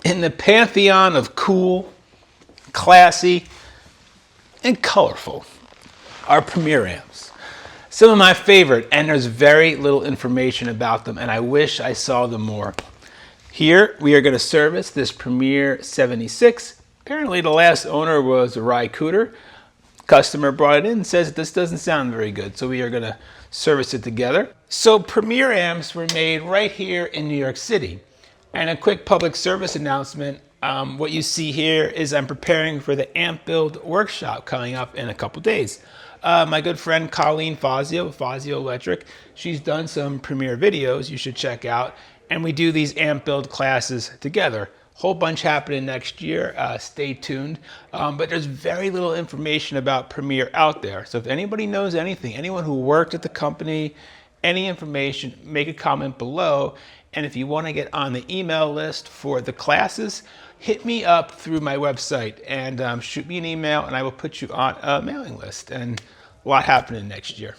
In the pantheon of cool, classy, and colorful are Premier amps. Some of my favorite, and there's very little information about them, and I wish I saw them more. Here we are going to service this Premier 76. Apparently the last owner was Ry Cooder. Customer brought it in and says this doesn't sound very good, so we are going to service it together. So Premier amps were made right here in New York City. And a quick public service announcement. What you see here is I'm preparing for the amp build workshop coming up in a couple days. My good friend Colleen Fazio, Fazio Electric, she's done some Premier videos you should check out. And we do these amp build classes together. Whole bunch happening next year. Stay tuned. But there's very little information about Premier out there. So if anybody knows anything, anyone who worked at the company, any information, make a comment below. And if you want to get on the email list for the classes, hit me up through my website and shoot me an email and I will put you on a mailing list. And a lot happening next year.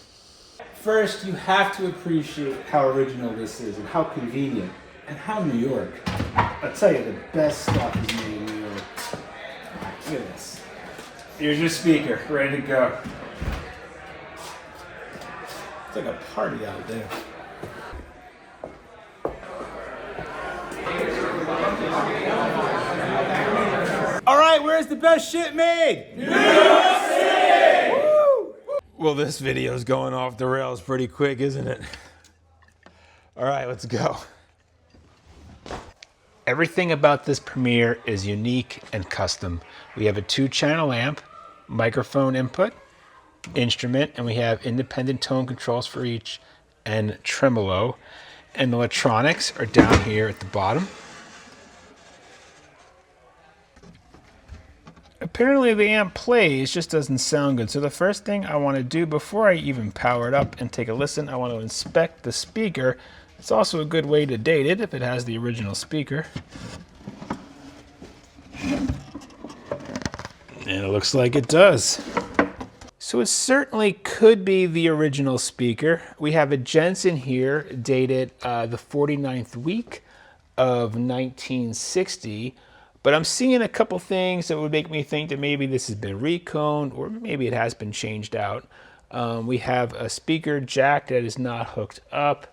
First, you have to appreciate how original this is and how convenient and how New York. I'll tell you, the best stuff is made in New York. Look at this. Here's your speaker, ready to go. It's like a party out there. All right, where's the best shit made? New York City! Woo! Well, this video is going off the rails pretty quick, isn't it? All right, let's go. Everything about this Premier is unique and custom. We have a 2-channel amp, microphone input, instrument, and we have independent tone controls for each, and tremolo. And the electronics are down here at the bottom. Apparently the amp plays, just doesn't sound good. So the first thing I want to do before I even power it up and take a listen, I want to inspect the speaker. It's also a good way to date it if it has the original speaker. And it looks like it does. So it certainly could be the original speaker. We have a Jensen here dated the 49th week of 1960. But I'm seeing a couple things that would make me think that maybe this has been reconed or maybe it has been changed out. We have a speaker jack that is not hooked up.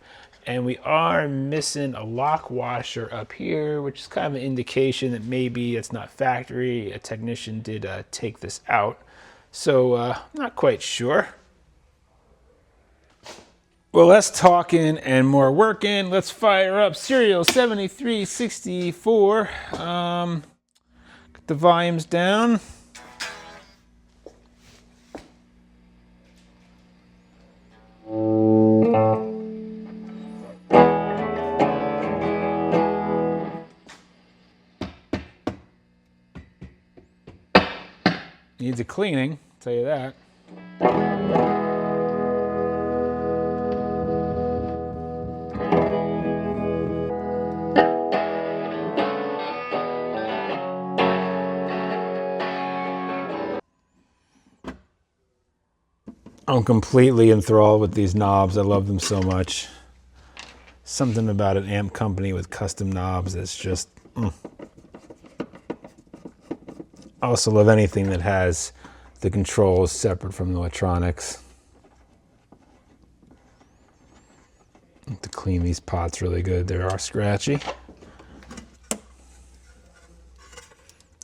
And we are missing a lock washer up here, which is kind of an indication that maybe it's not factory. A technician did take this out. So not quite sure. Well, less talking and more working. Let's fire up serial 7364. Get the volumes down. Needs a cleaning, I'll tell you that. I'm completely enthralled with these knobs. I love them so much. Something about an amp company with custom knobs that's just... I also love anything that has the controls separate from the electronics. I have to clean these pots really good. They are scratchy.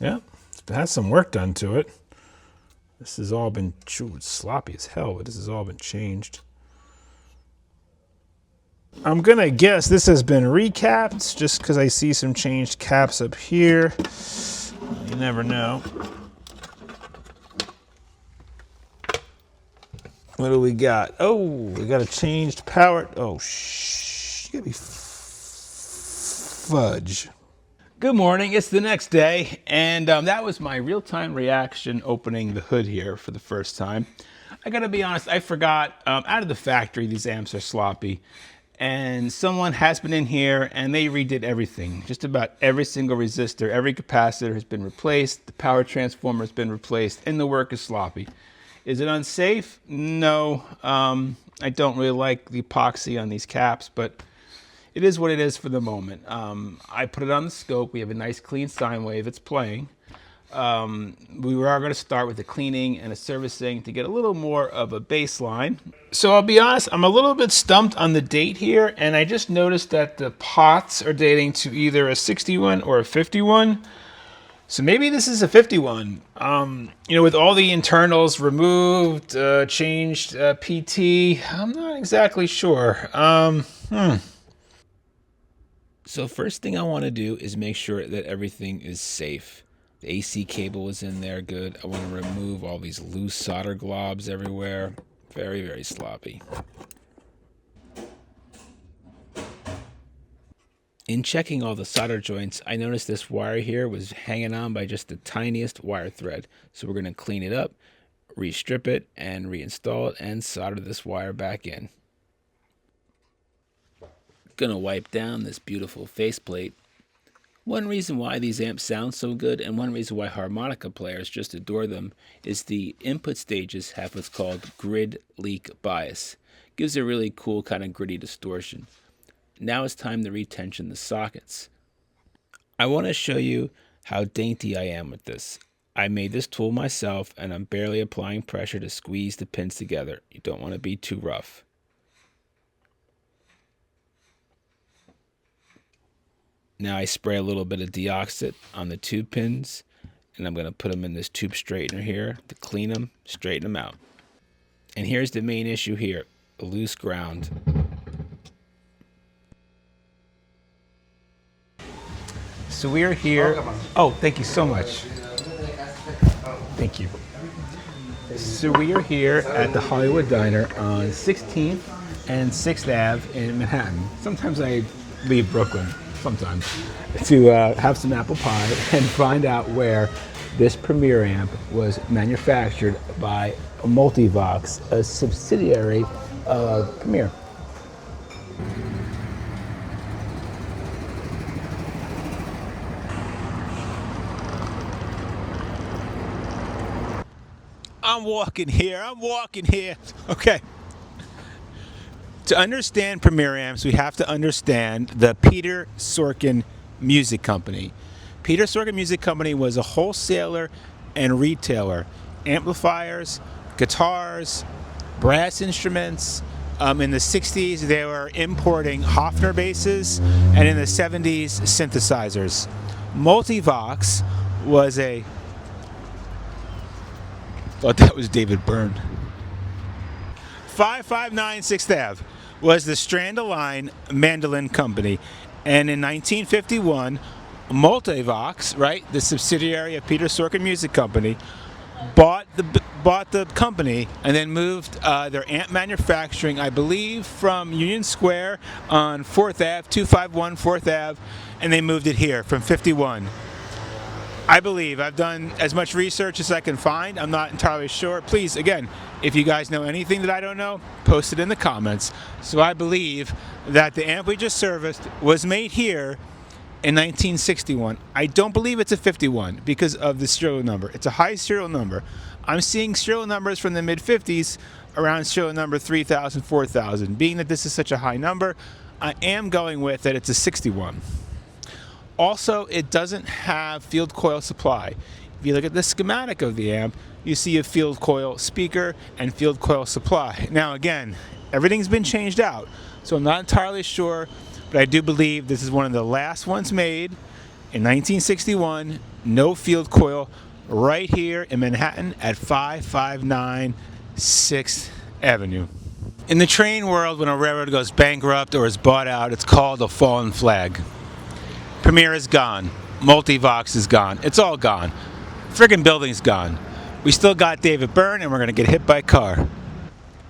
Yeah, it has some work done to it. This has all been, it's sloppy as hell, but this has all been changed. I'm gonna guess this has been recapped just because I see some changed caps up here. You never know. What do we got? Oh, we got a changed power. Oh, you gotta be fudge. Good morning, it's the next day, and that was my real-time reaction opening the hood here for the first time. I gotta be honest, I forgot, out of the factory, these amps are sloppy, and someone has been in here and they redid everything. Just about every single resistor, every capacitor has been replaced, the power transformer has been replaced, and the work is sloppy. Is it unsafe? No, I don't really like the epoxy on these caps, but it is what it is for the moment. I put it on the scope. We have a nice clean sine wave. It's playing. We are going to start with a cleaning and a servicing to get a little more of a baseline. So I'll be honest, I'm a little bit stumped on the date here, and I just noticed that the pots are dating to either a 61 or a 51. So maybe this is a 51. With all the internals removed, changed PT, I'm not exactly sure. So first thing I want to do is make sure that everything is safe. The AC cable is in there good. I want to remove all these loose solder globs everywhere. Very, very sloppy. In checking all the solder joints, I noticed this wire here was hanging on by just the tiniest wire thread. So we're going to clean it up, restrip it, and reinstall it, and solder this wire back in. Going to wipe down this beautiful faceplate. One reason why these amps sound so good, and one reason why harmonica players just adore them, is the input stages have what's called grid leak bias. Gives a really cool kind of gritty distortion. Now it's time to retension the sockets. I want to show you how dainty I am with this. I made this tool myself, and I'm barely applying pressure to squeeze the pins together. You don't want to be too rough. Now I spray a little bit of deoxit on the tube pins, and I'm going to put them in this tube straightener here to clean them, straighten them out. And here's the main issue here, the loose ground. So we are here. Oh, thank you so much. Thank you. So we are here at the Hollywood Diner on 16th and 6th Ave in Manhattan. Sometimes I leave Brooklyn. Sometimes, to have some apple pie and find out where this Premier amp was manufactured by Multivox, a subsidiary of Premier. I'm walking here. Okay. To understand Premier amps, we have to understand the Peter Sorkin Music Company. Peter Sorkin Music Company was a wholesaler and retailer. Amplifiers, guitars, brass instruments. In the 60s, they were importing Hofner basses, and in the 70s, synthesizers. Multivox was a... thought that was David Byrne. 559 6th Ave was the Strand-A-Line mandolin company. And in 1951, Multivox, right, the subsidiary of Peter Sorkin Music Company, bought the company and then moved their amp manufacturing, I believe, from Union Square on 4th Ave, 251 4th Ave, and they moved it here from 51. I believe. I've done as much research as I can find. I'm not entirely sure. Please, again, if you guys know anything that I don't know, post it in the comments. So I believe that the amp we just serviced was made here in 1961. I don't believe it's a 51 because of the serial number. It's a high serial number. I'm seeing serial numbers from the mid-50s around serial number 3,000, 4,000. Being that this is such a high number, I am going with that it's a 61. Also, it doesn't have field coil supply. If you look at the schematic of the amp, you see a field coil speaker and field coil supply. Now again, everything's been changed out, so I'm not entirely sure, but I do believe this is one of the last ones made in 1961, no field coil, right here in Manhattan at 559 6th Avenue. In the train world, when a railroad goes bankrupt or is bought out, it's called a fallen flag. Premier is gone. Multivox is gone. It's all gone. Friggin' building's gone. We still got David Byrne, and we're going to get hit by a car.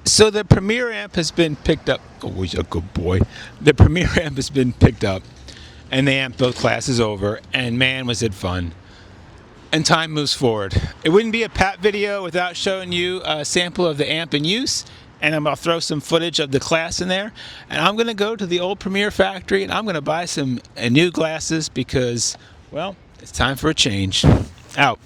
So the Premier amp has been picked up. Oh, he's a good boy. The Premier amp has been picked up, and the amp build class is over, and man, was it fun. And time moves forward. It wouldn't be a Pat video without showing you a sample of the amp in use, and I'm going to throw some footage of the class in there. And I'm going to go to the old Premier factory, and I'm going to buy some new glasses because, well, it's time for a change. Out.